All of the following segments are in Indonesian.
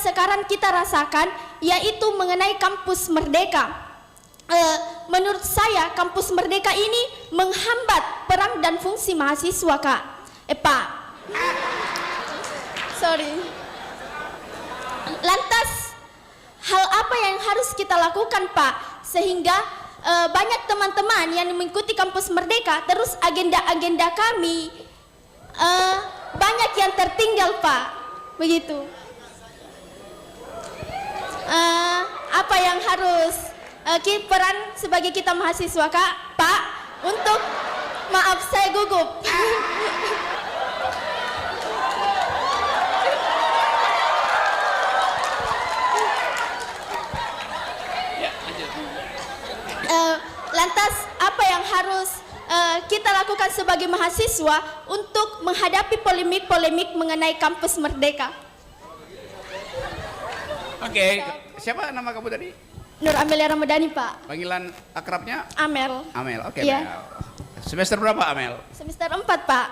sekarang kita rasakan yaitu mengenai kampus Merdeka. Menurut saya kampus Merdeka ini menghambat peran dan fungsi mahasiswa, Kak. Pak. Sorry. Lantas hal apa yang harus kita lakukan, Pak, sehingga banyak teman-teman yang mengikuti kampus Merdeka terus agenda-agenda kami banyak yang tertinggal, Pak, begitu. Apa yang harus peran sebagai kita mahasiswa, Kak, Pak, untuk maaf saya gugup. Lantas apa yang harus kita lakukan sebagai mahasiswa untuk menghadapi polemik-polemik mengenai kampus Merdeka? Oke, siapa nama kamu tadi? Nur Amelia Ramadhani, Pak. Panggilan akrabnya? Amel. Amel, oke. Iya. Amel. Semester berapa Amel? Semester 4, Pak.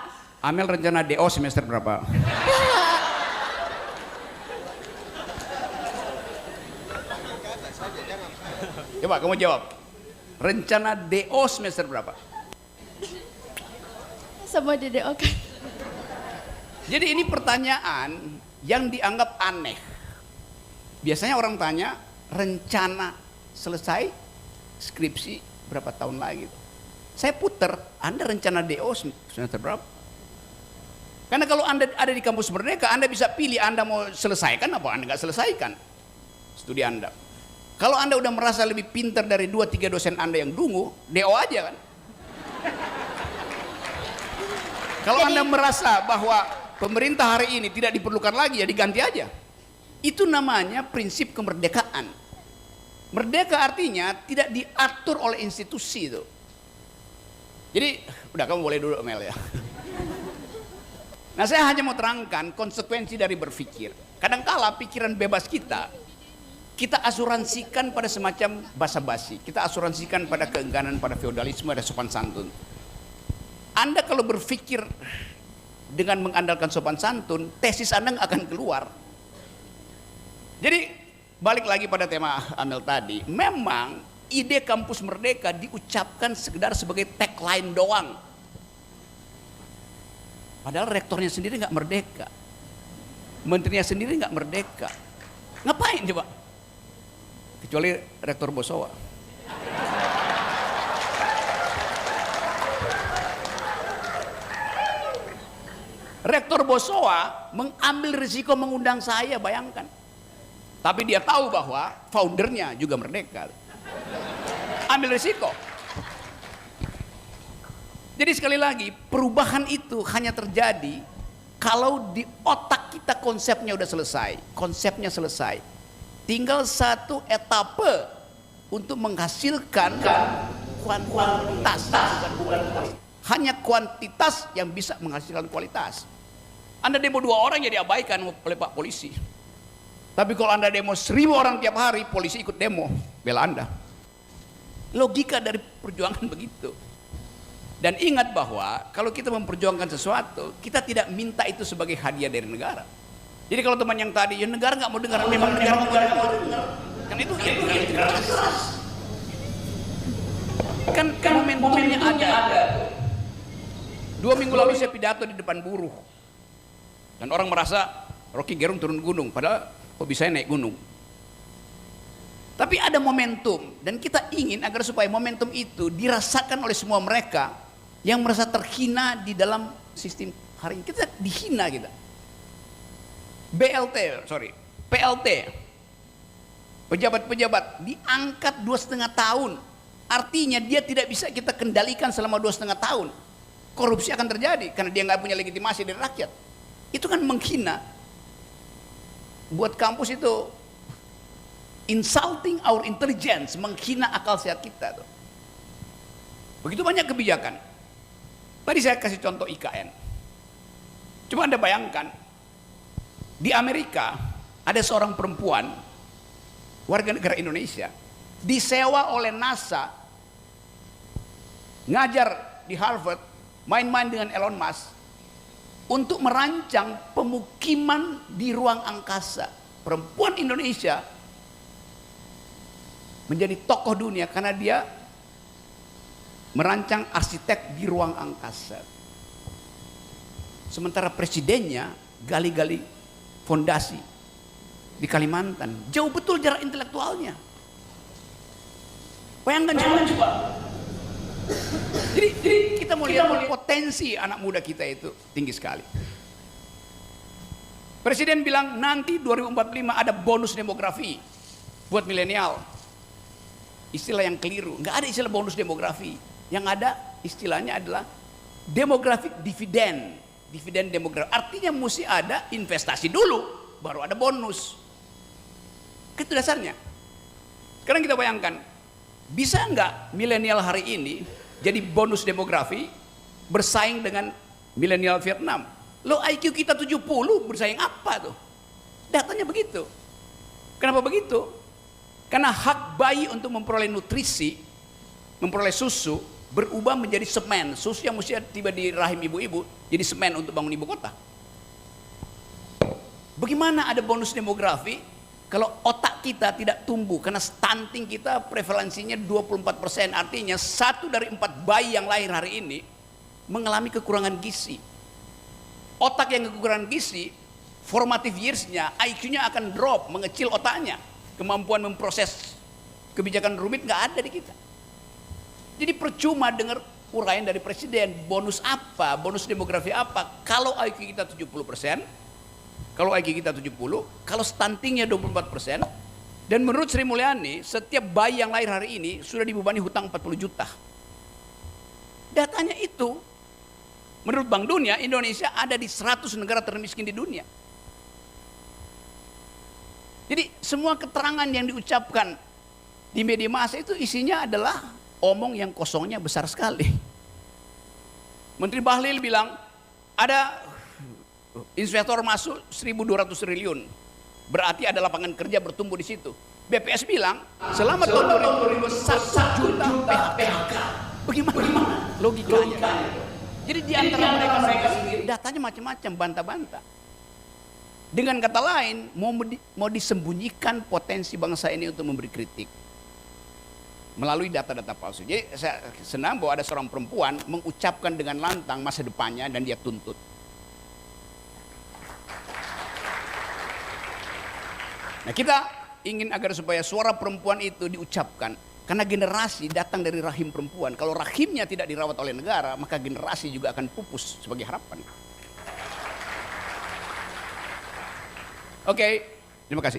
Amel rencana DO semester berapa? Coba kamu jawab. Rencana DO semester berapa? Semua di DO, kan. Jadi ini pertanyaan yang dianggap aneh. Biasanya orang tanya rencana selesai skripsi berapa tahun lagi. Saya puter, Anda rencana DO semester berapa? Karena kalau Anda ada di kampus Merdeka, Anda bisa pilih Anda mau selesaikan apa Anda nggak selesaikan studi Anda. Kalau Anda udah merasa lebih pintar dari 2-3 dosen Anda yang dungu, DO aja kan. Kalau Anda merasa bahwa pemerintah hari ini tidak diperlukan lagi, ya diganti aja. Itu namanya prinsip kemerdekaan. Merdeka artinya tidak diatur oleh institusi itu. Jadi, udah kamu boleh duduk Mel ya. Nah, saya hanya mau terangkan konsekuensi dari berpikir. Kadangkala pikiran bebas kita asuransikan pada semacam basa-basi. Kita asuransikan pada keengganan, pada feodalisme, ada sopan santun. Anda kalau berpikir dengan mengandalkan sopan santun, tesis Anda nggak akan keluar. Jadi balik lagi pada tema Amel tadi, memang ide kampus Merdeka diucapkan sekedar sebagai tagline doang. Padahal rektornya sendiri nggak merdeka, menterinya sendiri nggak merdeka. Ngapain coba? Kecuali rektor Bosowa. Rektor Bosowa mengambil risiko mengundang saya, bayangkan. Tapi dia tahu bahwa foundernya juga merdeka. Ambil risiko. Jadi sekali lagi, perubahan itu hanya terjadi kalau di otak kita konsepnya udah selesai. Konsepnya selesai. Tinggal satu etape untuk menghasilkan kuantitas. Hanya kuantitas yang bisa menghasilkan kualitas. Anda demo 2 orang ya diabaikan oleh Pak Polisi. Tapi kalau Anda demo 1000 orang tiap hari, polisi ikut demo, bela Anda. Logika dari perjuangan begitu. Dan ingat bahwa kalau kita memperjuangkan sesuatu, kita tidak minta itu sebagai hadiah dari negara. Jadi kalau teman yang tadi, ya negara nggak mau dengar, memang negara mau dengar. Kan itu kan momentumnya ada. 2 minggu lalu saya pidato di depan buruh. Dan orang merasa Rocky Gerung turun gunung, padahal kok bisa naik gunung. Tapi ada momentum, dan kita ingin agar supaya momentum itu dirasakan oleh semua mereka yang merasa terhina di dalam sistem hari ini. Kita dihina kita. PLT, pejabat-pejabat diangkat 2,5 tahun. Artinya dia tidak bisa kita kendalikan selama 2,5 tahun. Korupsi akan terjadi karena dia nggak punya legitimasi dari rakyat. Itu kan menghina. Buat kampus itu insulting our intelligence, menghina akal sehat kita tuh. Begitu banyak kebijakan. Tadi saya kasih contoh IKN. Coba Anda bayangkan, di Amerika ada seorang perempuan warga negara Indonesia disewa oleh NASA ngajar di Harvard, main-main dengan Elon Musk untuk merancang pemukiman di ruang angkasa. perempuan Indonesia menjadi tokoh dunia karena dia merancang arsitek di ruang angkasa. Sementara presidennya gali-gali fondasi di Kalimantan. Jauh betul jarak intelektualnya. Bayangkan coba. Jadi kita mau lihat potensi anak muda kita itu tinggi sekali. Presiden bilang nanti 2045 ada bonus demografi buat milenial. Istilah yang keliru, nggak ada istilah bonus demografi. Yang ada istilahnya adalah demographic dividend. Dividen demografi. Artinya mesti ada investasi dulu, baru ada bonus. Itu dasarnya. Sekarang kita bayangkan, bisa nggak milenial hari ini jadi bonus demografi bersaing dengan milenial Vietnam? Lo IQ kita 70, bersaing apa tuh? Datanya begitu. Kenapa begitu? Karena hak bayi untuk memperoleh nutrisi, memperoleh susu, berubah menjadi semen. Susu yang mesti tiba di rahim ibu-ibu, jadi semen untuk bangun ibu kota. Bagaimana ada bonus demografi kalau otak kita tidak tumbuh? Karena stunting kita prevalensinya 24%. Artinya 1 dari 4 bayi yang lahir hari ini mengalami kekurangan gizi. Otak yang kekurangan gizi, formative years-nya, IQ-nya akan drop, mengecil otaknya. Kemampuan memproses kebijakan rumit nggak ada di kita. Jadi percuma dengar uraian dari presiden, bonus apa, bonus demografi apa, kalau IQ kita 70%, kalau IQ kita 70, kalau stuntingnya 24%, dan menurut Sri Mulyani, setiap bayi yang lahir hari ini sudah dibebani hutang 40 juta. Datanya itu, menurut Bank Dunia, Indonesia ada di 100 negara termiskin di dunia. Jadi semua keterangan yang diucapkan di media massa itu isinya adalah omong yang kosongnya besar sekali. Menteri Bahlil bilang ada investor masuk 1.200 triliun, berarti ada lapangan kerja bertumbuh di situ. BPS bilang selama tahun 2021 juta PHK. Bagaimana logikanya? Jadi di antara mereka sendiri datanya macam-macam, bantah-bantah. Dengan kata lain, mau disembunyikan potensi bangsa ini untuk memberi kritik melalui data-data palsu. Jadi saya senang bahwa ada seorang perempuan mengucapkan dengan lantang masa depannya dan dia tuntut. Nah, kita ingin agar supaya suara perempuan itu diucapkan. Karena generasi datang dari rahim perempuan. Kalau rahimnya tidak dirawat oleh negara, maka generasi juga akan pupus sebagai harapan. Oke, terima kasih.